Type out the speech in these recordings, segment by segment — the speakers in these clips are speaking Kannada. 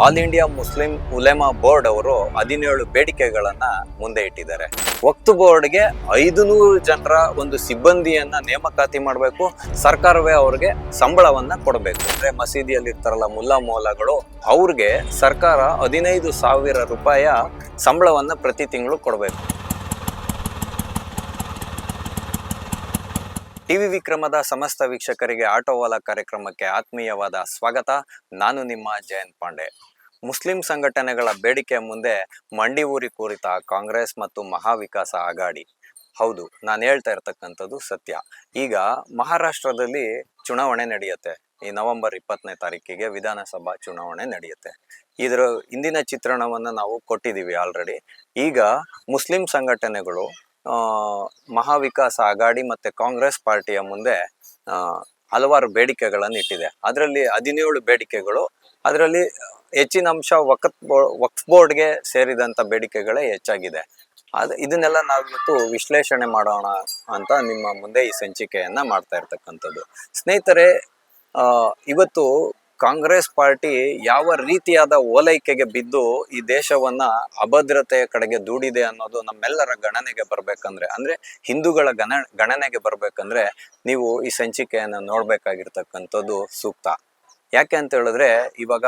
All India Muslim Ulema board ಅವರು 17 ಬೇಡಿಕೆಗಳನ್ನ ಮುಂದೆ ಇಟ್ಟಿದ್ದಾರೆ. ವಕ್ಫ್ ಬೋರ್ಡ್ಗೆ 500 ಜನರ ಒಂದು ಸಿಬ್ಬಂದಿಯನ್ನ ನೇಮಕಾತಿ ಮಾಡಬೇಕು. ಸರ್ಕಾರವೇ ಅವ್ರಿಗೆ ಸಂಬಳವನ್ನ ಕೊಡಬೇಕು. ಅಂದ್ರೆ ಮಸೀದಿಯಲ್ಲಿ ಇರ್ತಾರಲ್ಲ ಮುಲ್ಲಾ ಮೌಲಾಗಳು, ಅವ್ರಿಗೆ ಸರ್ಕಾರ 15,000 ರೂಪಾಯಿ ಸಂಬಳವನ್ನ ಪ್ರತಿ ತಿಂಗಳು ಕೊಡಬೇಕು. ಟಿವಿ ವಿಕ್ರಮದ ಸಮಸ್ತ ವೀಕ್ಷಕರಿಗೆ ಆಟೋವಾಲಾ ಕಾರ್ಯಕ್ರಮಕ್ಕೆ ಆತ್ಮೀಯವಾದ ಸ್ವಾಗತ. ನಾನು ನಿಮ್ಮ ಜಯಂತ್ ಪಾಂಡೆ. ಮುಸ್ಲಿಂ ಸಂಘಟನೆಗಳ ಬೇಡಿಕೆ ಮುಂದೆ ಮಂಡಿ ಊರಿ ಕೂರಿತ ಕಾಂಗ್ರೆಸ್ ಮತ್ತು ಮಹಾವಿಕಾಸ ಆಘಾಡಿ. ಹೌದು, ನಾನು ಹೇಳ್ತಾ ಇರ್ತಕ್ಕಂಥದ್ದು ಸತ್ಯ. ಈಗ ಮಹಾರಾಷ್ಟ್ರದಲ್ಲಿ ಚುನಾವಣೆ ನಡೆಯುತ್ತೆ. ಈ ನವೆಂಬರ್ 20ನೇ ತಾರೀಕಿಗೆ ವಿಧಾನಸಭಾ ಚುನಾವಣೆ ನಡೆಯುತ್ತೆ. ಇದರ ಇಂದಿನ ಚಿತ್ರಣವನ್ನು ನಾವು ಕೊಟ್ಟಿದ್ದೀವಿ ಆಲ್ರೆಡಿ. ಈಗ ಮುಸ್ಲಿಂ ಸಂಘಟನೆಗಳು ಮಹಾವಿಕಾಸ ಆಘಾಡಿ ಮತ್ತೆ ಕಾಂಗ್ರೆಸ್ ಪಾರ್ಟಿಯ ಮುಂದೆ ಹಲವಾರು ಬೇಡಿಕೆಗಳನ್ನು ಇಟ್ಟಿದೆ. ಅದರಲ್ಲಿ 17 ಬೇಡಿಕೆಗಳು, ಅದರಲ್ಲಿ ಹೆಚ್ಚಿನ ಅಂಶ ವಕ್ಫ್ ಬೋರ್ಡ್ಗೆ ಸೇರಿದಂತ ಬೇಡಿಕೆಗಳೇ ಹೆಚ್ಚಾಗಿದೆ. ಇದನ್ನೆಲ್ಲ ನಾವಿವತ್ತು ವಿಶ್ಲೇಷಣೆ ಮಾಡೋಣ ಅಂತ ನಿಮ್ಮ ಮುಂದೆ ಈ ಸಂಚಿಕೆಯನ್ನ ಮಾಡ್ತಾ ಇರ್ತಕ್ಕಂಥದ್ದು. ಸ್ನೇಹಿತರೆ, ಇವತ್ತು ಕಾಂಗ್ರೆಸ್ ಪಾರ್ಟಿ ಯಾವ ರೀತಿಯಾದ ಓಲೈಕೆಗೆ ಬಿದ್ದು ಈ ದೇಶವನ್ನ ಅಭದ್ರತೆಯ ಕಡೆಗೆ ದೂಡಿದೆ ಅನ್ನೋದು ನಮ್ಮೆಲ್ಲರ ಗಣನೆಗೆ ಬರ್ಬೇಕಂದ್ರೆ, ಅಂದ್ರೆ ಹಿಂದೂಗಳ ಗಣನೆಗೆ ಬರ್ಬೇಕಂದ್ರೆ ನೀವು ಈ ಸಂಚಿಕೆಯನ್ನು ನೋಡ್ಬೇಕಾಗಿರ್ತಕ್ಕಂಥದ್ದು ಸೂಕ್ತ. ಯಾಕೆ ಅಂತ ಹೇಳಿದ್ರೆ, ಇವಾಗ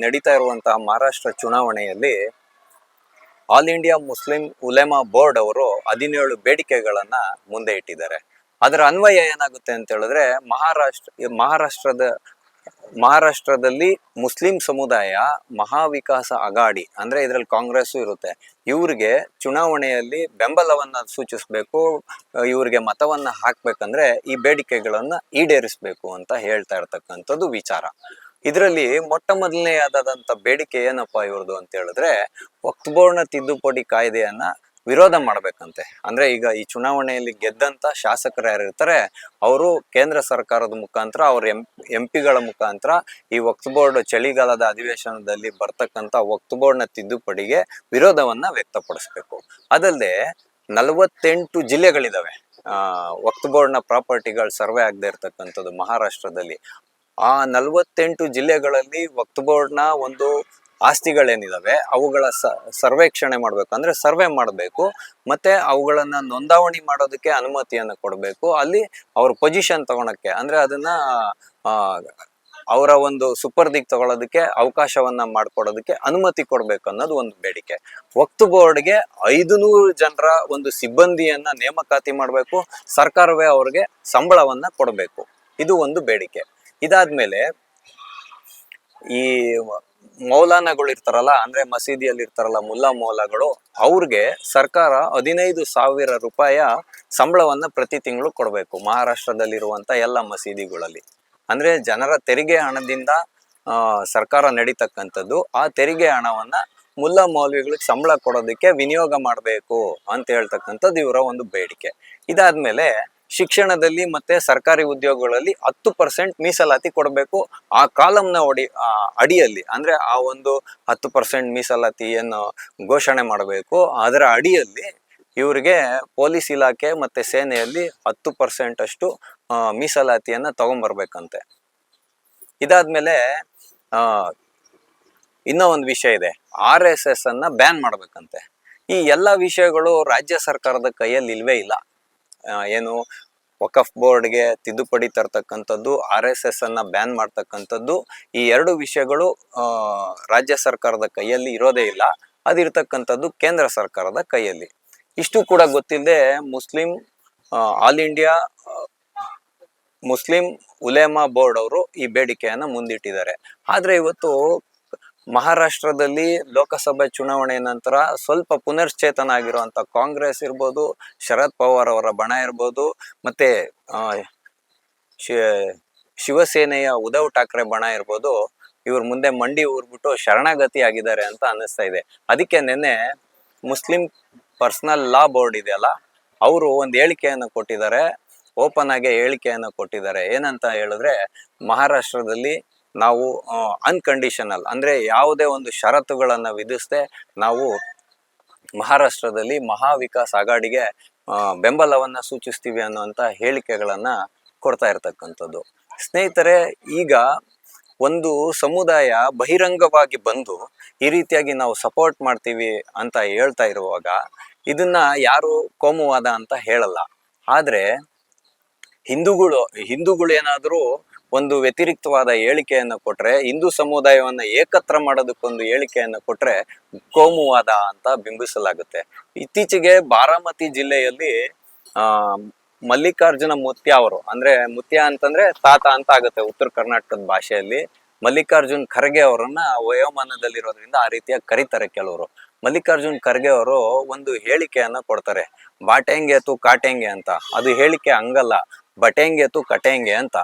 ನಡೀತಾ ಇರುವಂತಹ ಮಹಾರಾಷ್ಟ್ರ ಚುನಾವಣೆಯಲ್ಲಿ all India Muslim Ulema board ಅವರು 17 ಬೇಡಿಕೆಗಳನ್ನ ಮುಂದೆ ಇಟ್ಟಿದ್ದಾರೆ. ಅದರ ಅನ್ವಯ ಏನಾಗುತ್ತೆ ಅಂತ ಹೇಳಿದ್ರೆ, ಮಹಾರಾಷ್ಟ್ರದಲ್ಲಿ ಮುಸ್ಲಿಂ ಸಮುದಾಯ ಮಹಾವಿಕಾಸ ಆಘಾಡಿ, ಅಂದ್ರೆ ಇದ್ರಲ್ಲಿ ಕಾಂಗ್ರೆಸ್ ಇರುತ್ತೆ, ಇವ್ರಿಗೆ ಚುನಾವಣೆಯಲ್ಲಿ ಬೆಂಬಲವನ್ನ ಸೂಚಿಸಬೇಕು, ಇವ್ರಿಗೆ ಮತವನ್ನ ಹಾಕ್ಬೇಕಂದ್ರೆ ಈ ಬೇಡಿಕೆಗಳನ್ನ ಈಡೇರಿಸಬೇಕು ಅಂತ ಹೇಳ್ತಾ ಇರ್ತಕ್ಕಂಥದ್ದು ವಿಚಾರ. ಇದರಲ್ಲಿ ಮೊಟ್ಟ ಮೊದಲನೆಯಾದಂತ ಬೇಡಿಕೆ ಏನಪ್ಪಾ ಇವ್ರದ್ದು ಅಂತ ಹೇಳಿದ್ರೆ, ವಕ್ಫ್ ಬೋರ್ಡ್ನ ತಿದ್ದುಪಡಿ ಕಾಯ್ದೆಯನ್ನ ವಿರೋಧ ಮಾಡ್ಬೇಕಂತೆ. ಅಂದ್ರೆ ಈಗ ಈ ಚುನಾವಣೆಯಲ್ಲಿ ಗೆದ್ದಂತ ಶಾಸಕರು ಯಾರಿರ್ತಾರೆ, ಅವರು ಕೇಂದ್ರ ಸರ್ಕಾರದ ಮುಖಾಂತರ, ಅವ್ರ ಎಂಪಿಗಳ ಮುಖಾಂತರ ಈ ವಕ್ಫ್ ಬೋರ್ಡ್ ಚಳಿಗಾಲದ ಅಧಿವೇಶನದಲ್ಲಿ ಬರ್ತಕ್ಕಂಥ ವಕ್ಫ್ ಬೋರ್ಡ್ನ ತಿದ್ದುಪಡಿಗೆ ವಿರೋಧವನ್ನ ವ್ಯಕ್ತಪಡಿಸ್ಬೇಕು. ಅದಲ್ಲದೆ 48 ಜಿಲ್ಲೆಗಳಿದಾವೆ ವಕ್ಫ್ ಬೋರ್ಡ್ನ ಪ್ರಾಪರ್ಟಿಗಳು ಸರ್ವೆ ಆಗದೆ ಇರ್ತಕ್ಕಂಥದ್ದು ಮಹಾರಾಷ್ಟ್ರದಲ್ಲಿ. ಆ 48 ಜಿಲ್ಲೆಗಳಲ್ಲಿ ವಕ್ಫ್ ಬೋರ್ಡ್ನ ಒಂದು ಆಸ್ತಿಗಳೇನಿದಾವೆ ಅವುಗಳ ಸರ್ವೇಕ್ಷಣೆ ಮಾಡ್ಬೇಕು, ಅಂದ್ರೆ ಸರ್ವೆ ಮಾಡಬೇಕು, ಮತ್ತೆ ಅವುಗಳನ್ನ ನೋಂದಾವಣಿ ಮಾಡೋದಕ್ಕೆ ಅನುಮತಿಯನ್ನು ಕೊಡಬೇಕು. ಅಲ್ಲಿ ಅವ್ರ ಪೊಸಿಷನ್ ತಗೊಳಕ್ಕೆ, ಅಂದ್ರೆ ಅದನ್ನ ಅವರ ಒಂದು ಸುಪರ್ದಿಗೆ ತಗೊಳ್ಳೋದಕ್ಕೆ ಅವಕಾಶವನ್ನ ಮಾಡ್ಕೊಡೋದಕ್ಕೆ ಅನುಮತಿ ಕೊಡ್ಬೇಕು ಅನ್ನೋದು ಒಂದು ಬೇಡಿಕೆ. ವಕ್ಫ್ ಬೋರ್ಡ್ಗೆ 500 ಜನರ ಒಂದು ಸಿಬ್ಬಂದಿಯನ್ನ ನೇಮಕಾತಿ ಮಾಡಬೇಕು, ಸರ್ಕಾರವೇ ಅವ್ರಿಗೆ ಸಂಬಳವನ್ನ ಕೊಡಬೇಕು, ಇದು ಒಂದು ಬೇಡಿಕೆ. ಇದಾದ್ಮೇಲೆ ಈ ಮೌಲಾನಗಳು ಇರ್ತಾರಲ್ಲ, ಅಂದ್ರೆ ಮಸೀದಿಯಲ್ಲಿ ಇರ್ತಾರಲ್ಲ ಮುಲ್ಲಾ ಮೌಲಾಗಳು, ಅವ್ರಿಗೆ ಸರ್ಕಾರ 15,000 ರೂಪಾಯಿ ಸಂಬಳವನ್ನ ಪ್ರತಿ ತಿಂಗಳು ಕೊಡಬೇಕು ಮಹಾರಾಷ್ಟ್ರದಲ್ಲಿರುವಂತ ಎಲ್ಲ ಮಸೀದಿಗಳಲ್ಲಿ. ಅಂದ್ರೆ ಜನರ ತೆರಿಗೆ ಹಣದಿಂದ ಸರ್ಕಾರ ನಡೀತಕ್ಕಂಥದ್ದು. ಆ ತೆರಿಗೆ ಹಣವನ್ನ ಮುಲ್ಲಾ ಮೌಲ್ವಿಗಳಿಗೆ ಸಂಬಳ ಕೊಡೋದಕ್ಕೆ ವಿನಿಯೋಗ ಮಾಡಬೇಕು ಅಂತ ಹೇಳ್ತಕ್ಕಂಥದ್ದು ಇವರ ಒಂದು ಬೇಡಿಕೆ. ಇದಾದ್ಮೇಲೆ ಶಿಕ್ಷಣದಲ್ಲಿ ಮತ್ತೆ ಸರ್ಕಾರಿ ಉದ್ಯೋಗಗಳಲ್ಲಿ 10% ಮೀಸಲಾತಿ ಕೊಡಬೇಕು. ಆ ಕಾಲಂನ ಅಡಿಯಲ್ಲಿ, ಅಂದ್ರೆ ಆ ಒಂದು 10% ಮೀಸಲಾತಿಯನ್ನು ಘೋಷಣೆ ಮಾಡಬೇಕು. ಅದರ ಅಡಿಯಲ್ಲಿ ಇವರಿಗೆ ಪೊಲೀಸ್ ಇಲಾಖೆ ಮತ್ತೆ ಸೇನೆಯಲ್ಲಿ 10% ಅಷ್ಟು ಮೀಸಲಾತಿಯನ್ನ ತಗೊಂಡ್ಬರ್ಬೇಕಂತೆ. ಇದಾದ್ಮೇಲೆ ಇನ್ನೂ ಒಂದು ವಿಷಯ ಇದೆ, RSS ಅನ್ನ ಬ್ಯಾನ್ ಮಾಡ್ಬೇಕಂತೆ. ಈ ಎಲ್ಲ ವಿಷಯಗಳು ರಾಜ್ಯ ಸರ್ಕಾರದ ಕೈಯಲ್ಲಿ ಇಲ್ವೇ ಇಲ್ಲ. ಏನು ವಕ್ಫ್ ಬೋರ್ಡ್ಗೆ ತಿದ್ದುಪಡಿ ತರ್ತಕ್ಕಂಥದ್ದು, RSS ಅನ್ನ ಬ್ಯಾನ್ ಮಾಡ್ತಕ್ಕಂಥದ್ದು, ಈ 2 ವಿಷಯಗಳು ರಾಜ್ಯ ಸರ್ಕಾರದ ಕೈಯಲ್ಲಿ ಇರೋದೇ ಇಲ್ಲ. ಅದಿರ್ತಕ್ಕಂಥದ್ದು ಕೇಂದ್ರ ಸರ್ಕಾರದ ಕೈಯಲ್ಲಿ. ಇಷ್ಟು ಕೂಡ ಗೊತ್ತಿಲ್ಲದೆ all India Muslim Ulema board ಅವರು ಈ ಬೇಡಿಕೆಯನ್ನ ಮುಂದಿಟ್ಟಿದ್ದಾರೆ. ಆದ್ರೆ ಇವತ್ತು ಮಹಾರಾಷ್ಟ್ರದಲ್ಲಿ ಲೋಕಸಭೆ ಚುನಾವಣೆ ನಂತರ ಸ್ವಲ್ಪ ಪುನರ್ಚೇತನ ಆಗಿರುವಂತ ಕಾಂಗ್ರೆಸ್ ಇರ್ಬೋದು, ಶರದ್ ಪವಾರ್ ಅವರ ಬಣ ಇರ್ಬೋದು, ಮತ್ತೆ ಶಿವಸೇನೆಯ ಉದ್ಧವ್ ಠಾಕ್ರೆ ಬಣ ಇರ್ಬೋದು, ಇವ್ರ ಮುಂದೆ ಮಂಡಿ ಊರ್ಬಿಟ್ಟು ಶರಣಾಗತಿ ಆಗಿದ್ದಾರೆ ಅಂತ ಅನ್ನಿಸ್ತಾ ಇದೆ. ಅದಕ್ಕೆ ನಿನ್ನೆ ಮುಸ್ಲಿಂ ಪರ್ಸನಲ್ ಲಾ ಬೋರ್ಡ್ ಇದೆಯಲ್ಲ, ಅವರು ಒಂದು ಹೇಳಿಕೆಯನ್ನು ಕೊಟ್ಟಿದ್ದಾರೆ, ಓಪನ್ ಆಗಿ ಹೇಳಿಕೆಯನ್ನು ಕೊಟ್ಟಿದ್ದಾರೆ. ಏನಂತ ಹೇಳಿದ್ರೆ, ಮಹಾರಾಷ್ಟ್ರದಲ್ಲಿ ನಾವು ಅನ್ಕಂಡೀಷನಲ್, ಅಂದ್ರೆ ಯಾವುದೇ ಒಂದು ಷರತ್ತುಗಳನ್ನ ವಿಧಿಸದೆ ನಾವು ಮಹಾರಾಷ್ಟ್ರದಲ್ಲಿ ಮಹಾವಿಕಾಸ್ ಆಘಾಡಿಗೆ ಬೆಂಬಲವನ್ನ ಸೂಚಿಸ್ತೀವಿ ಅನ್ನುವಂತ ಹೇಳಿಕೆಗಳನ್ನ ಕೊಡ್ತಾ ಇರ್ತಕ್ಕಂಥದ್ದು. ಸ್ನೇಹಿತರೆ, ಈಗ ಒಂದು ಸಮುದಾಯ ಬಹಿರಂಗವಾಗಿ ಬಂದು ಈ ರೀತಿಯಾಗಿ ನಾವು ಸಪೋರ್ಟ್ ಮಾಡ್ತೀವಿ ಅಂತ ಹೇಳ್ತಾ ಇರುವಾಗ ಇದನ್ನ ಯಾರು ಕೋಮುವಾದ ಅಂತ ಹೇಳಲ್ಲ. ಆದ್ರೆ ಹಿಂದೂಗಳು ಏನಾದರೂ ಒಂದು ವ್ಯತಿರಿಕ್ತವಾದ ಹೇಳಿಕೆಯನ್ನು ಕೊಟ್ರೆ, ಹಿಂದೂ ಸಮುದಾಯವನ್ನ ಏಕತ್ರ ಮಾಡೋದಕ್ಕೊಂದು ಹೇಳಿಕೆಯನ್ನು ಕೊಟ್ರೆ ಕೋಮುವಾದ ಅಂತ ಬಿಂಬಿಸಲಾಗುತ್ತೆ. ಇತ್ತೀಚೆಗೆ ಬಾರಾಮತಿ ಜಿಲ್ಲೆಯಲ್ಲಿ ಆ ಮಲ್ಲಿಕಾರ್ಜುನ ಮುತ್ಯ ಅವರು, ಅಂದ್ರೆ ಮುತ್ಯ ಅಂತಂದ್ರೆ ತಾತ ಅಂತ ಆಗುತ್ತೆ ಉತ್ತರ ಕರ್ನಾಟಕದ ಭಾಷೆಯಲ್ಲಿ. ಮಲ್ಲಿಕಾರ್ಜುನ್ ಖರ್ಗೆ ಅವರನ್ನ ವಯೋಮಾನದಲ್ಲಿರೋದ್ರಿಂದ ಆ ರೀತಿಯಾಗಿ ಕರೀತಾರೆ ಕೆಲವರು. ಮಲ್ಲಿಕಾರ್ಜುನ್ ಖರ್ಗೆ ಅವರು ಒಂದು ಹೇಳಿಕೆಯನ್ನ ಕೊಡ್ತಾರೆ, ಬಾಟೆಂಗೆ ತು ಕಾಟೆಂಗೆ ಅಂತ. ಅದು ಹೇಳಿಕೆ ಹಂಗಲ್ಲ, ಬಟೆಂಗೆ ತು ಕಟೆಂಗೆ ಅಂತ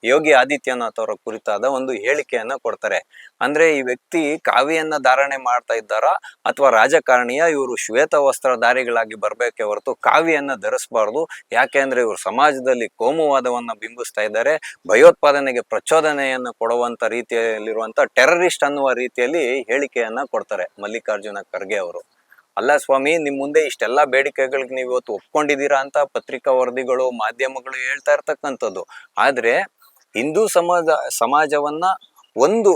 ಯೋಗಿ ಆದಿತ್ಯನಾಥ್ ಅವರ ಕುರಿತಾದ ಒಂದು ಹೇಳಿಕೆಯನ್ನ ಕೊಡ್ತಾರೆ. ಅಂದ್ರೆ ಈ ವ್ಯಕ್ತಿ ಕಾವಿಯನ್ನ ಧಾರಣೆ ಮಾಡ್ತಾ ಇದ್ದಾರಾ ಅಥವಾ ರಾಜಕಾರಣಿಯ, ಇವರು ಶ್ವೇತ ವಸ್ತ್ರಧಾರಿಗಳಾಗಿ ಬರ್ಬೇಕೆ ಹೊರತು ಕಾವಿಯನ್ನ ಧರಿಸಬಾರ್ದು. ಯಾಕೆ ಅಂದ್ರೆ ಇವರು ಸಮಾಜದಲ್ಲಿ ಕೋಮುವಾದವನ್ನ ಬಿಂಬಿಸ್ತಾ ಇದ್ದಾರೆ, ಭಯೋತ್ಪಾದನೆಗೆ ಪ್ರಚೋದನೆಯನ್ನ ಕೊಡುವಂತ ರೀತಿಯಲ್ಲಿರುವಂತ ಟೆರರಿಸ್ಟ್ ಅನ್ನುವ ರೀತಿಯಲ್ಲಿ ಹೇಳಿಕೆಯನ್ನ ಕೊಡ್ತಾರೆ ಮಲ್ಲಿಕಾರ್ಜುನ ಖರ್ಗೆ ಅವರು. ಅಲ್ಲ ಸ್ವಾಮಿ, ನಿಮ್ ಮುಂದೆ ಇಷ್ಟೆಲ್ಲಾ ಬೇಡಿಕೆಗಳಿಗೆ ನೀವು ಇವತ್ತು ಒಪ್ಕೊಂಡಿದ್ದೀರಾ ಅಂತ ಪತ್ರಿಕಾ ವರದಿಗಳು, ಮಾಧ್ಯಮಗಳು ಹೇಳ್ತಾ ಇರ್ತಕ್ಕಂಥದ್ದು. ಆದ್ರೆ ಹಿಂದೂ ಸಮಾಜವನ್ನ ಒಂದು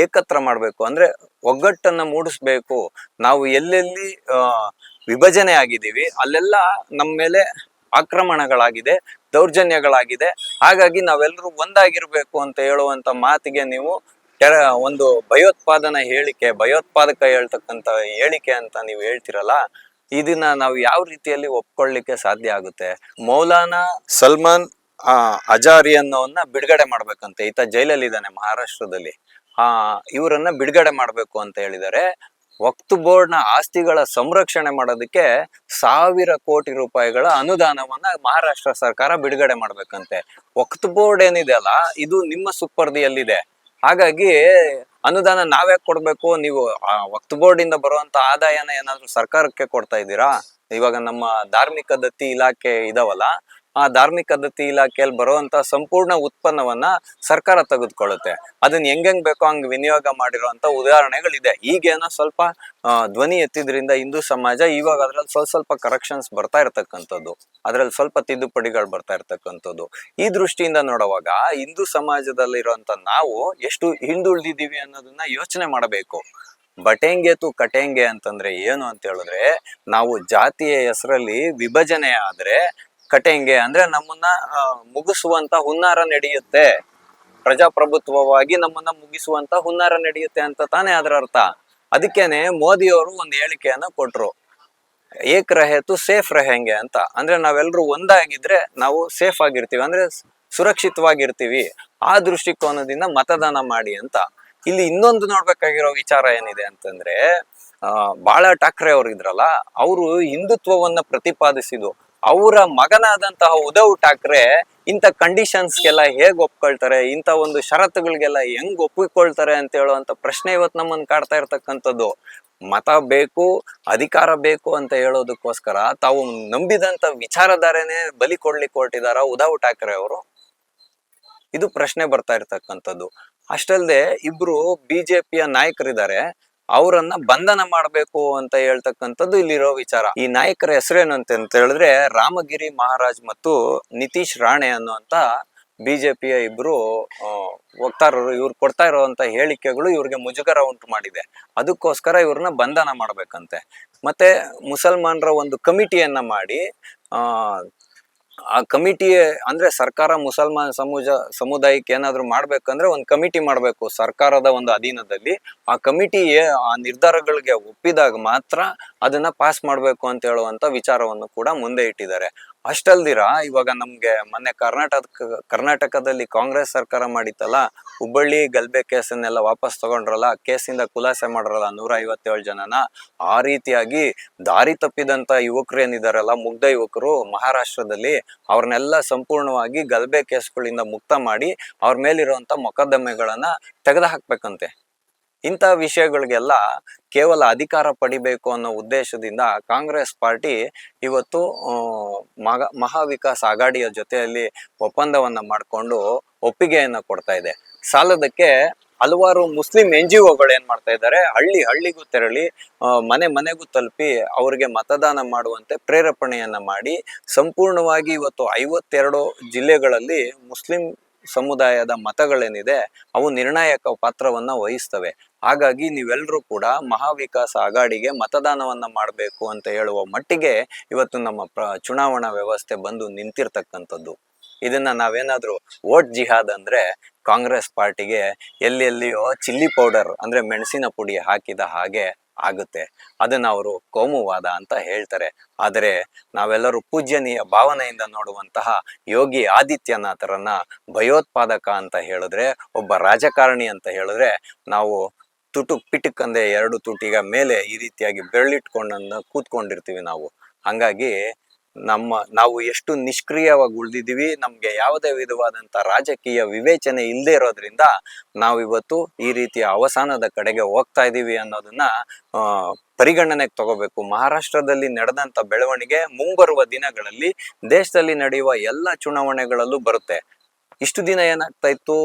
ಏಕತ್ರ ಮಾಡ್ಬೇಕು, ಅಂದ್ರೆ ಒಗ್ಗಟ್ಟನ್ನ ಮೂಡಿಸ್ಬೇಕು. ನಾವು ಎಲ್ಲೆಲ್ಲಿ ವಿಭಜನೆ ಆಗಿದ್ದೀವಿ ಅಲ್ಲೆಲ್ಲ ನಮ್ಮ ಮೇಲೆ ಆಕ್ರಮಣಗಳಾಗಿದೆ, ದೌರ್ಜನ್ಯಗಳಾಗಿದೆ. ಹಾಗಾಗಿ ನಾವೆಲ್ಲರೂ ಒಂದಾಗಿರ್ಬೇಕು ಅಂತ ಹೇಳುವಂತ ಮಾತಿಗೆ ನೀವು ಒಂದು ಭಯೋತ್ಪಾದನಾ ಹೇಳಿಕೆ, ಭಯೋತ್ಪಾದಕ ಹೇಳ್ತಕ್ಕಂತ ಹೇಳಿಕೆ ಅಂತ ನೀವು ಹೇಳ್ತಿರಲ್ಲ, ಇದನ್ನ ನಾವು ಯಾವ ರೀತಿಯಲ್ಲಿ ಒಪ್ಕೊಳ್ಳಿಕ್ಕೆ ಸಾಧ್ಯ ಆಗುತ್ತೆ? ಮೌಲಾನಾ ಸಲ್ಮಾನ್ ಅಜಾರಿ ಅನ್ನೋನ್ನ ಬಿಡುಗಡೆ ಮಾಡ್ಬೇಕಂತೆ. ಈತ ಜೈಲಲ್ಲಿ ಇದ್ದಾನೆ ಮಹಾರಾಷ್ಟ್ರದಲ್ಲಿ. ಇವರನ್ನ ಬಿಡುಗಡೆ ಮಾಡ್ಬೇಕು ಅಂತ ಹೇಳಿದ್ದಾರೆ. ವಕ್ಫ್ ಬೋರ್ಡ್ನ ಆಸ್ತಿಗಳ ಸಂರಕ್ಷಣೆ ಮಾಡೋದಕ್ಕೆ 1000 ಕೋಟಿ ರೂಪಾಯಿಗಳ ಅನುದಾನವನ್ನ ಮಹಾರಾಷ್ಟ್ರ ಸರ್ಕಾರ ಬಿಡುಗಡೆ ಮಾಡ್ಬೇಕಂತೆ. ವಕ್ಫ್ ಬೋರ್ಡ್ ಏನಿದೆ ಅಲ್ಲ, ಇದು ನಿಮ್ಮ ಸುಪರ್ದಿಯಲ್ಲಿದೆ. ಹಾಗಾಗಿ ಅನುದಾನ ನಾವೇ ಕೊಡ್ಬೇಕು? ನೀವು ವಕ್ಫ್ ಬೋರ್ಡ್ ಇಂದ ಬರುವಂತ ಆದಾಯನ ಏನಾದ್ರು ಸರ್ಕಾರಕ್ಕೆ ಕೊಡ್ತಾ ಇದ್ದೀರಾ? ಇವಾಗ ನಮ್ಮ ಧಾರ್ಮಿಕ ದತ್ತಿ ಇಲಾಖೆ ಇದಾವಲ್ಲ, ಆ ಧಾರ್ಮಿಕ ದತ್ತಿ ಇಲಾಖೆಯಲ್ಲಿ ಬರುವಂತ ಸಂಪೂರ್ಣ ಉತ್ಪನ್ನವನ್ನ ಸರ್ಕಾರ ತೆಗೆದುಕೊಳ್ಳುತ್ತೆ. ಅದನ್ನ ಹೆಂಗ್ ಬೇಕೋ ಹಂಗ್ ವಿನಿಯೋಗ ಮಾಡಿರುವಂತ ಉದಾಹರಣೆಗಳಿದೆ. ಈಗೇನೋ ಸ್ವಲ್ಪ ಧ್ವನಿ ಎತ್ತಿದ್ರಿಂದ ಹಿಂದೂ ಸಮಾಜ ಇವಾಗ ಅದ್ರಲ್ಲಿ ಸ್ವಲ್ಪ ಕರೆಕ್ಷನ್ಸ್ ಬರ್ತಾ ಇರ್ತಕ್ಕಂಥದ್ದು, ಅದ್ರಲ್ಲಿ ಸ್ವಲ್ಪ ತಿದ್ದುಪಡಿಗಳು ಬರ್ತಾ ಇರ್ತಕ್ಕಂಥದ್ದು. ಈ ದೃಷ್ಟಿಯಿಂದ ನೋಡುವಾಗ ಹಿಂದೂ ಸಮಾಜದಲ್ಲಿರುವಂತ ನಾವು ಎಷ್ಟು ಹಿಂದುಳಿದಿದ್ದೀವಿ ಅನ್ನೋದನ್ನ ಯೋಚನೆ ಮಾಡಬೇಕು. ಬಟೆಂಗೆ ತು ಕಟೆಂಗೆ ಅಂತಂದ್ರೆ ಏನು ಅಂತ ಹೇಳಿದ್ರೆ, ನಾವು ಜಾತಿಯ ಹೆಸರಲ್ಲಿ ವಿಭಜನೆ ಆದ್ರೆ ಕಟೆಂಗೆ ಅಂದ್ರೆ ನಮ್ಮನ್ನ ಮುಗಿಸುವಂತ ಹುನ್ನಾರ ನಡೆಯುತ್ತೆ, ಪ್ರಜಾಪ್ರಭುತ್ವವಾಗಿ ನಮ್ಮನ್ನ ಮುಗಿಸುವಂತ ಹುನ್ನಾರ ನಡೆಯುತ್ತೆ ಅಂತ ತಾನೇ ಅದರ ಅರ್ಥ. ಅದಕ್ಕೇನೆ ಮೋದಿಯವರು ಒಂದು ಹೇಳಿಕೆಯನ್ನ ಕೊಟ್ರು, ಏಕ್ ರಹೇತು ಸೇಫ್ ರಹೆಂಗೆ ಅಂತ. ಅಂದ್ರೆ ನಾವೆಲ್ಲರೂ ಒಂದಾಗಿದ್ರೆ ನಾವು ಸೇಫ್ ಆಗಿರ್ತೀವಿ, ಅಂದ್ರೆ ಸುರಕ್ಷಿತವಾಗಿರ್ತೀವಿ. ಆ ದೃಷ್ಟಿಕೋನದಿಂದ ಮತದಾನ ಮಾಡಿ ಅಂತ. ಇಲ್ಲಿ ಇನ್ನೊಂದು ನೋಡ್ಬೇಕಾಗಿರೋ ವಿಚಾರ ಏನಿದೆ ಅಂತಂದ್ರೆ, ಬಾಳಾ ಠಾಕ್ರೆ ಅವ್ರು ಇದ್ರಲ್ಲ, ಅವರು ಹಿಂದುತ್ವವನ್ನ ಪ್ರತಿಪಾದಿಸಿದ್ದು. ಅವರ ಮಗನಾದಂತಹ ಉದ್ಧವ್ ಠಾಕ್ರೆ ಇಂಥ ಕಂಡೀಷನ್ಸ್ಗೆಲ್ಲ ಹೇಗ್ ಒಪ್ಕೊಳ್ತಾರೆ, ಇಂಥ ಒಂದು ಷರತ್ತುಗಳಿಗೆಲ್ಲ ಹೆಂಗ್ ಒಪ್ಪಿಕೊಳ್ತಾರೆ ಅಂತ ಹೇಳುವಂತ ಪ್ರಶ್ನೆ ಇವತ್ತು ನಮ್ಮನ್ನು ಕಾಡ್ತಾ ಇರ್ತಕ್ಕಂಥದ್ದು. ಮತ ಬೇಕು, ಅಧಿಕಾರ ಬೇಕು ಅಂತ ಹೇಳೋದಕ್ಕೋಸ್ಕರ ತಾವು ನಂಬಿದಂತ ವಿಚಾರಧಾರೆನೆ ಬಲಿ ಕೊಡ್ಲಿಕ್ಕೆ ಹೊರಟಿದಾರ ಉದ್ಧವ್ ಠಾಕ್ರೆ ಅವರು? ಇದು ಪ್ರಶ್ನೆ ಬರ್ತಾ ಇರ್ತಕ್ಕಂಥದ್ದು. ಅಷ್ಟಲ್ಲದೆ ಇಬ್ರು ಬಿಜೆಪಿಯ ನಾಯಕರಿದ್ದಾರೆ, ಅವರನ್ನ ಬಂಧನ ಮಾಡಬೇಕು ಅಂತ ಹೇಳ್ತಕ್ಕಂಥದ್ದು ಇಲ್ಲಿರೋ ವಿಚಾರ. ಈ ನಾಯಕರ ಹೆಸರೇನು ಅಂತ ಹೇಳಿದ್ರೆ, ರಾಮಗಿರಿ ಮಹಾರಾಜ್ ಮತ್ತು ನಿತೀಶ್ ರಾಣೆ ಅನ್ನುವಂತ ಬಿಜೆಪಿಯ ಇಬ್ರು ವಕ್ತಾರರು. ಇವ್ರು ಕೊಡ್ತಾ ಇರುವಂತ ಹೇಳಿಕೆಗಳು ಇವ್ರಿಗೆ ಮುಜುಗರ ಉಂಟು ಮಾಡಿದೆ. ಅದಕ್ಕೋಸ್ಕರ ಇವ್ರನ್ನ ಬಂಧನ ಮಾಡ್ಬೇಕಂತೆ. ಮತ್ತೆ ಮುಸಲ್ಮಾನರ ಒಂದು ಕಮಿಟಿಯನ್ನ ಮಾಡಿ, ಆ ಕಮಿಟಿ ಅಂದ್ರೆ ಸರ್ಕಾರ ಮುಸಲ್ಮಾನ್ ಸಮುದಾಯಕ್ಕೆ ಏನಾದ್ರು ಮಾಡ್ಬೇಕಂದ್ರೆ ಒಂದು ಕಮಿಟಿ ಮಾಡ್ಬೇಕು ಸರ್ಕಾರದ ಒಂದು ಅಧೀನದಲ್ಲಿ. ಆ ಕಮಿಟಿ ಆ ನಿರ್ಧಾರಗಳಿಗೆ ಒಪ್ಪಿದಾಗ ಮಾತ್ರ ಅದನ್ನ ಪಾಸ್ ಮಾಡ್ಬೇಕು ಅಂತ ಹೇಳುವಂತ ವಿಚಾರವನ್ನು ಕೂಡ ಮುಂದೆ ಇಟ್ಟಿದ್ದಾರೆ. ಅಷ್ಟಲ್ದಿರ ಇವಾಗ ನಮ್ಗೆ ಮೊನ್ನೆ ಕರ್ನಾಟಕದಲ್ಲಿ ಕಾಂಗ್ರೆಸ್ ಸರ್ಕಾರ ಮಾಡಿತ್ತಲ್ಲ, ಹುಬ್ಬಳ್ಳಿ ಗಲ್ಬೆ ಕೇಸನ್ನೆಲ್ಲ ವಾಪಸ್ ತಗೊಂಡ್ರಲ್ಲ, ಕೇಸಿಂದ ಖುಲಾಸೆ ಮಾಡ್ರಲ್ಲ 157 ಜನನ. ಆ ರೀತಿಯಾಗಿ ದಾರಿ ತಪ್ಪಿದಂತ ಯುವಕರು ಏನಿದಾರಲ್ಲ, ಮುಗ್ಧ ಯುವಕರು ಮಹಾರಾಷ್ಟ್ರದಲ್ಲಿ, ಅವ್ರನ್ನೆಲ್ಲ ಸಂಪೂರ್ಣವಾಗಿ ಗಲ್ಬೆ ಕೇಸ್ಗಳಿಂದ ಮುಕ್ತ ಮಾಡಿ ಅವ್ರ ಮೇಲಿರುವಂತ ಮೊಕದ್ದಮೆಗಳನ್ನ ತೆಗೆದು ಹಾಕ್ಬೇಕಂತೆ. ಇಂಥ ವಿಷಯಗಳಿಗೆಲ್ಲ ಕೇವಲ ಅಧಿಕಾರ ಪಡಿಬೇಕು ಅನ್ನೋ ಉದ್ದೇಶದಿಂದ ಕಾಂಗ್ರೆಸ್ ಪಾರ್ಟಿ ಇವತ್ತು ಮಹಾವಿಕಾಸ್ ಅಘಾಡಿಯ ಜೊತೆಯಲ್ಲಿ ಒಪ್ಪಂದವನ್ನ ಮಾಡಿಕೊಂಡು ಒಪ್ಪಿಗೆಯನ್ನ ಕೊಡ್ತಾ ಇದೆ. ಸಾಲದಕ್ಕೆ ಹಲವಾರು ಮುಸ್ಲಿಂ NGOಗಳು ಏನ್ ಮಾಡ್ತಾ ಇದ್ದಾರೆ, ಹಳ್ಳಿಗೂ ತೆರಳಿ ಮನೆಗೂ ತಲುಪಿ ಅವರಿಗೆ ಮತದಾನ ಮಾಡುವಂತೆ ಪ್ರೇರೇಪಣೆಯನ್ನ ಮಾಡಿ ಸಂಪೂರ್ಣವಾಗಿ ಇವತ್ತು 52 ಜಿಲ್ಲೆಗಳಲ್ಲಿ ಮುಸ್ಲಿಂ ಸಮುದಾಯದ ಮತಗಳೇನಿದೆ ಅವು ನಿರ್ಣಾಯಕ ಪಾತ್ರವನ್ನ ವಹಿಸ್ತವೆ. ಹಾಗಾಗಿ ನೀವೆಲ್ಲರೂ ಕೂಡ ಮಹಾವಿಕಾಸ ಅಘಾಡಿಗೆ ಮತದಾನವನ್ನ ಮಾಡಬೇಕು ಅಂತ ಹೇಳುವ ಮಟ್ಟಿಗೆ ಇವತ್ತು ನಮ್ಮ ಚುನಾವಣಾ ವ್ಯವಸ್ಥೆ ಬಂದು ನಿಂತಿರ್ತಕ್ಕಂಥದ್ದು. ಇದನ್ನ ನಾವೇನಾದ್ರೂ ವೋಟ್ ಜಿಹಾದ್ ಅಂದ್ರೆ ಕಾಂಗ್ರೆಸ್ ಪಾರ್ಟಿಗೆ ಎಲ್ಲೆಲ್ಲಿಯೋ ಚಿಲ್ಲಿ ಪೌಡರ್ ಅಂದ್ರೆ ಮೆಣಸಿನ ಪುಡಿ ಹಾಕಿದ ಹಾಗೆ ಆಗುತ್ತೆ. ಅದನ್ನ ಅವರು ಕೋಮುವಾದ ಅಂತ ಹೇಳ್ತಾರೆ. ಆದರೆ ನಾವೆಲ್ಲರೂ ಪೂಜ್ಯನೀಯ ಭಾವನೆಯಿಂದ ನೋಡುವಂತಹ ಯೋಗಿ ಆದಿತ್ಯನಾಥರನ್ನ ಭಯೋತ್ಪಾದಕ ಅಂತ ಹೇಳಿದ್ರೆ, ಒಬ್ಬ ರಾಜಕಾರಣಿ ಅಂತ ಹೇಳಿದ್ರೆ ನಾವು ತುಟುಕ್ ಪಿಟುಕ್ ಅಂದೆ ಎರಡು ತುಟಿಗ ಮೇಲೆ ಈ ರೀತಿಯಾಗಿ ಬೆರಳಿಟ್ಕೊಂಡನ್ನ ಕೂತ್ಕೊಂಡಿರ್ತೀವಿ ನಾವು. ಹಂಗಾಗಿ ನಾವು ಎಷ್ಟು ನಿಷ್ಕ್ರಿಯವಾಗಿ ಉಳಿದಿದ್ದೀವಿ, ನಮ್ಗೆ ಯಾವುದೇ ವಿಧವಾದಂತ ರಾಜಕೀಯ ವಿವೇಚನೆ ಇಲ್ಲದೆ ಇರೋದ್ರಿಂದ ನಾವಿವತ್ತು ಈ ರೀತಿಯ ಅವಸಾನದ ಕಡೆಗೆ ಹೋಗ್ತಾ ಇದ್ದೀವಿ ಅನ್ನೋದನ್ನ ಪರಿಗಣನೆಗೆ ತಗೋಬೇಕು. ಮಹಾರಾಷ್ಟ್ರದಲ್ಲಿ ನಡೆದಂತ ಬೆಳವಣಿಗೆ ಮುಂಬರುವ ದಿನಗಳಲ್ಲಿ ದೇಶದಲ್ಲಿ ನಡೆಯುವ ಎಲ್ಲ ಚುನಾವಣೆಗಳಲ್ಲೂ ಬರುತ್ತೆ. ಇಷ್ಟು ದಿನ ಏನಾಗ್ತಾ ಇತ್ತು,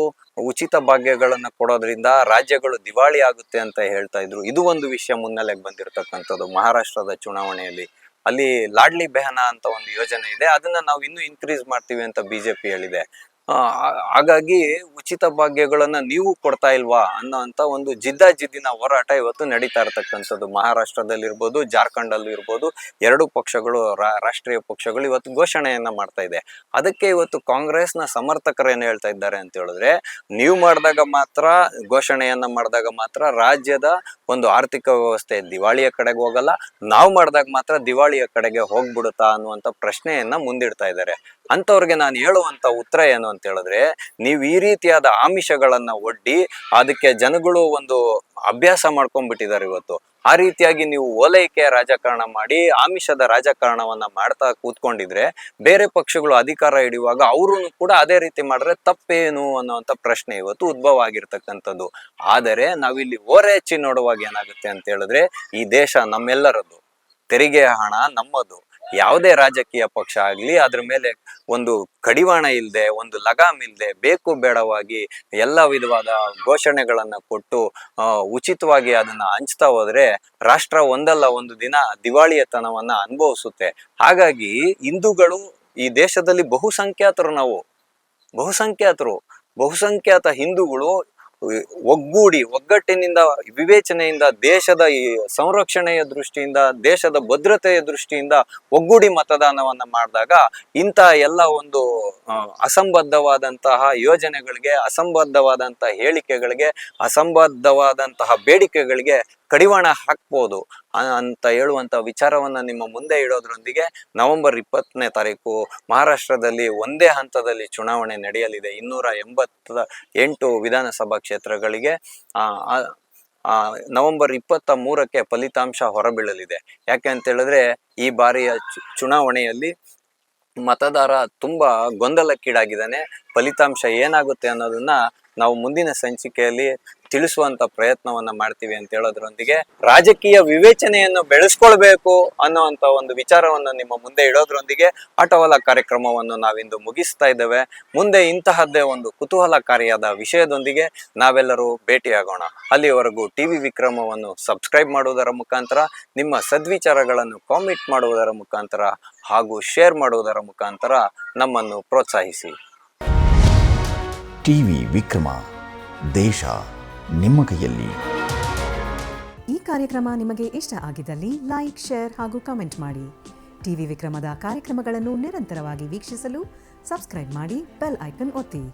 ಉಚಿತ ಭಾಗ್ಯಗಳನ್ನ ಕೊಡೋದ್ರಿಂದ ರಾಜ್ಯಗಳು ದಿವಾಳಿ ಆಗುತ್ತೆ ಅಂತ ಹೇಳ್ತಾ ಇದ್ರು. ಇದು ಒಂದು ವಿಷಯ ಮುನ್ನೆಲೆಗೆ ಬಂದಿರತಕ್ಕಂಥದ್ದು ಮಹಾರಾಷ್ಟ್ರದ ಚುನಾವಣೆಯಲ್ಲಿ. ಅಲ್ಲಿ ಲಾಡ್ಲಿ ಬೆಹನ ಅಂತ ಒಂದು ಯೋಜನೆ ಇದೆ, ಅದನ್ನ ನಾವು ಇನ್ನೂ ಇನ್ಕ್ರೀಸ್ ಮಾಡ್ತೀವಿ ಅಂತ ಬಿಜೆಪಿ ಹೇಳಿದೆ. ಹಾಗಾಗಿ ಉಚಿತ ಭಾಗ್ಯಗಳನ್ನ ನೀವು ಕೊಡ್ತಾ ಇಲ್ವಾ ಅನ್ನೋ ಒಂದು ಜಿದ್ದಿನ ಹೋರಾಟ ಇವತ್ತು ನಡೀತಾ ಇರತಕ್ಕಂಥದ್ದು. ಮಹಾರಾಷ್ಟ್ರದಲ್ಲಿ ಇರ್ಬೋದು, ಜಾರ್ಖಂಡ್ ಅಲ್ಲೂ ಇರ್ಬೋದು, ಎರಡು ಪಕ್ಷಗಳು ರಾಷ್ಟ್ರೀಯ ಪಕ್ಷಗಳು ಇವತ್ತು ಘೋಷಣೆಯನ್ನ ಮಾಡ್ತಾ ಇದೆ. ಅದಕ್ಕೆ ಇವತ್ತು ಕಾಂಗ್ರೆಸ್ನ ಸಮರ್ಥಕರು ಏನ್ ಹೇಳ್ತಾ ಇದ್ದಾರೆ ಅಂತ ಹೇಳಿದ್ರೆ, ನೀವು ಮಾಡಿದಾಗ ಮಾತ್ರ, ಘೋಷಣೆಯನ್ನ ಮಾಡಿದಾಗ ಮಾತ್ರ ರಾಜ್ಯದ ಒಂದು ಆರ್ಥಿಕ ವ್ಯವಸ್ಥೆ ದಿವಾಳಿಯ ಕಡೆಗೆ ಹೋಗಲ್ಲ, ನಾವು ಮಾಡಿದಾಗ ಮಾತ್ರ ದಿವಾಳಿಯ ಕಡೆಗೆ ಹೋಗ್ಬಿಡುತ್ತಾ ಅನ್ನುವಂತ ಪ್ರಶ್ನೆಯನ್ನ ಮುಂದಿಡ್ತಾ ಇದ್ದಾರೆ. ಅಂತವ್ರಿಗೆ ನಾನು ಹೇಳುವಂತ ಉತ್ತರ ಏನು ಅಂತ ಹೇಳಿದ್ರೆ, ನೀವು ಈ ರೀತಿಯಾದ ಆಮಿಷಗಳನ್ನ ಒಡ್ಡಿ ಅದಕ್ಕೆ ಜನಗಳು ಒಂದು ಅಭ್ಯಾಸ ಮಾಡ್ಕೊಂಡ್ಬಿಟ್ಟಿದ್ದಾರೆ ಇವತ್ತು. ಆ ರೀತಿಯಾಗಿ ನೀವು ಓಲೈಕೆಯ ರಾಜಕಾರಣ ಮಾಡಿ ಆಮಿಷದ ರಾಜಕಾರಣವನ್ನ ಮಾಡ್ತಾ ಕೂತ್ಕೊಂಡಿದ್ರೆ ಬೇರೆ ಪಕ್ಷಗಳು ಅಧಿಕಾರ ಹಿಡಿಯುವಾಗ ಅವರು ಕೂಡ ಅದೇ ರೀತಿ ಮಾಡಿದ್ರೆ ತಪ್ಪೇನು ಅನ್ನೋಂಥ ಪ್ರಶ್ನೆ ಇವತ್ತು ಉದ್ಭವ ಆಗಿರ್ತಕ್ಕಂಥದ್ದು. ಆದರೆ ನಾವಿಲ್ಲಿ ಓರೆ ಹೆಚ್ಚಿ ನೋಡುವಾಗ ಏನಾಗುತ್ತೆ ಅಂತ ಹೇಳಿದ್ರೆ, ಈ ದೇಶ ನಮ್ಮೆಲ್ಲರದ್ದು, ತೆರಿಗೆ ಹಣ ನಮ್ಮದು. ಯಾವುದೇ ರಾಜಕೀಯ ಪಕ್ಷ ಆಗ್ಲಿ ಅದ್ರ ಮೇಲೆ ಒಂದು ಕಡಿವಾಣ ಇಲ್ಲದೆ, ಒಂದು ಲಗಾಮ್ ಇಲ್ಲದೆ, ಬೇಕು ಬೇಡವಾಗಿ ಎಲ್ಲ ವಿಧವಾದ ಘೋಷಣೆಗಳನ್ನ ಕೊಟ್ಟು ಉಚಿತವಾಗಿ ಅದನ್ನ ಹಂಚ್ತಾ ಹೋದ್ರೆ ರಾಷ್ಟ್ರ ಒಂದಲ್ಲ ಒಂದು ದಿನ ದಿವಾಳಿಯತನವನ್ನ ಅನುಭವಿಸುತ್ತೆ. ಹಾಗಾಗಿ ಹಿಂದೂಗಳು ಈ ದೇಶದಲ್ಲಿ ಬಹುಸಂಖ್ಯಾತ ಹಿಂದೂಗಳು ಒಗ್ಗಟ್ಟಿನಿಂದ, ವಿವೇಚನೆಯಿಂದ, ದೇಶದ ಈ ಸಂರಕ್ಷಣೆಯ ದೃಷ್ಟಿಯಿಂದ, ದೇಶದ ಭದ್ರತೆಯ ದೃಷ್ಟಿಯಿಂದ ಒಗ್ಗೂಡಿ ಮತದಾನವನ್ನ ಮಾಡಿದಾಗ ಇಂಥ ಎಲ್ಲ ಒಂದು ಅಸಂಬದ್ಧವಾದಂತಹ ಯೋಜನೆಗಳಿಗೆ, ಅಸಂಬದ್ಧವಾದಂತಹ ಹೇಳಿಕೆಗಳಿಗೆ, ಅಸಂಬದ್ಧವಾದಂತಹ ಬೇಡಿಕೆಗಳಿಗೆ ಕಡಿವಾಣ ಹಾಕ್ಬೋದು ಅಂತ ಹೇಳುವಂತ ವಿಚಾರವನ್ನ ನಿಮ್ಮ ಮುಂದೆ ಇಡೋದ್ರೊಂದಿಗೆ ನವೆಂಬರ್ 20ನೇ ತಾರೀಕು ಮಹಾರಾಷ್ಟ್ರದಲ್ಲಿ ಒಂದೇ ಹಂತದಲ್ಲಿ ಚುನಾವಣೆ ನಡೆಯಲಿದೆ. 288 ವಿಧಾನಸಭಾ ಕ್ಷೇತ್ರಗಳಿಗೆ ನವೆಂಬರ್ 23ಕ್ಕೆ ಫಲಿತಾಂಶ ಹೊರಬೀಳಲಿದೆ. ಯಾಕೆ ಅಂತ ಹೇಳಿದ್ರೆ, ಈ ಬಾರಿಯ ಚುನಾವಣೆಯಲ್ಲಿ ಮತದಾರ ತುಂಬಾ ಗೊಂದಲಕ್ಕೀಡಾಗಿದ್ದಾನೆ. ಫಲಿತಾಂಶ ಏನಾಗುತ್ತೆ ಅನ್ನೋದನ್ನ ನಾವು ಮುಂದಿನ ಸಂಚಿಕೆಯಲ್ಲಿ ತಿಳಿಸುವಂತ ಪ್ರಯತ್ನವನ್ನ ಮಾಡ್ತೀವಿ ಅಂತ ಹೇಳೋದ್ರೊಂದಿಗೆ, ರಾಜಕೀಯ ವಿವೇಚನೆಯನ್ನು ಬೆಳೆಸ್ಕೊಳ್ಬೇಕು ಅನ್ನೋಂತ ಒಂದು ವಿಚಾರವನ್ನು ನಿಮ್ಮ ಮುಂದೆ ಇಡೋದ್ರೊಂದಿಗೆ ಆಟೋವಾಲ ಕಾರ್ಯಕ್ರಮವನ್ನು ನಾವಿಂದು ಮುಗಿಸ್ತಾ ಇದ್ದೇವೆ. ಮುಂದೆ ಇಂತಹದ್ದೇ ಒಂದು ಕುತೂಹಲಕಾರಿಯಾದ ವಿಷಯದೊಂದಿಗೆ ನಾವೆಲ್ಲರೂ ಭೇಟಿಯಾಗೋಣ. ಅಲ್ಲಿವರೆಗೂ ಟಿವಿ ವಿಕ್ರಮವನ್ನು ಸಬ್ಸ್ಕ್ರೈಬ್ ಮಾಡುವುದರ ಮುಖಾಂತರ, ನಿಮ್ಮ ಸದ್ವಿಚಾರಗಳನ್ನು ಕಾಮೆಂಟ್ ಮಾಡುವುದರ ಮುಖಾಂತರ ಹಾಗೂ ಶೇರ್ ಮಾಡುವುದರ ಮುಖಾಂತರ ನಮ್ಮನ್ನು ಪ್ರೋತ್ಸಾಹಿಸಿ. ಟಿವಿ ವಿಕ್ರಮ, ದೇಶ ನಿಮ್ಮ ಕೈಯಲ್ಲಿ. ಈ ಕಾರ್ಯಕ್ರಮ ನಿಮಗೆ ಇಷ್ಟ ಆಗಿದ್ದಲ್ಲಿ ಲೈಕ್, ಶೇರ್ ಹಾಗೂ ಕಮೆಂಟ್ ಮಾಡಿ. ಟಿವಿ ವಿಕ್ರಮದ ಕಾರ್ಯಕ್ರಮಗಳನ್ನು ನಿರಂತರವಾಗಿ ವೀಕ್ಷಿಸಲು ಸಬ್ಸ್ಕ್ರೈಬ್ ಮಾಡಿ, ಬೆಲ್ ಐಕನ್ ಒತ್ತಿ.